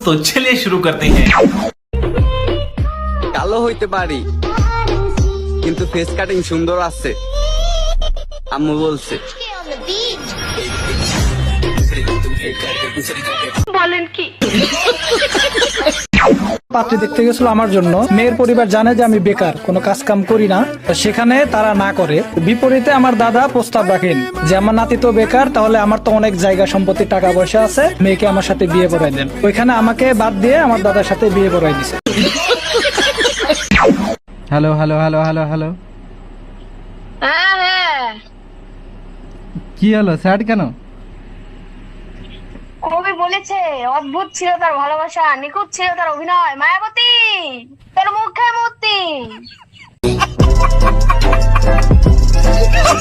तो चलिए शुरू करते हैं। কালো হইতে পারি কিন্তু ফেস কাটিং সুন্দর আছে আম্মু বলছে। বলেন কি? পাত্রী দেখতে গেছিল আমার জন্য। মেয়ের পরিবার জানে যে আমি বেকার, কোনো কাজ কাম করি না, সেখানে তারা না করে। বিপরীতে আমার দাদা প্রস্তাব রাখেন যে আমার নাতি তো বেকার, তাহলে আমার তো অনেক জায়গা সম্পত্তি টাকা পয়সা আছে, মেয়েকে আমার সাথে বিয়ে পড়াই দেন। ওইখানে আমাকে বাদ দিয়ে আমার দাদার সাথে বিয়ে পড়াই দিছে। Hello hello hello hello hello, হ্যাঁ, কি হলো? স্যাড কেন? কবি বলেছে অদ্ভুত ছিল তার ভালোবাসা, নিখুঁত ছিল তার অভিনয়, মায়াবতী তোর মুখে মূর্তি।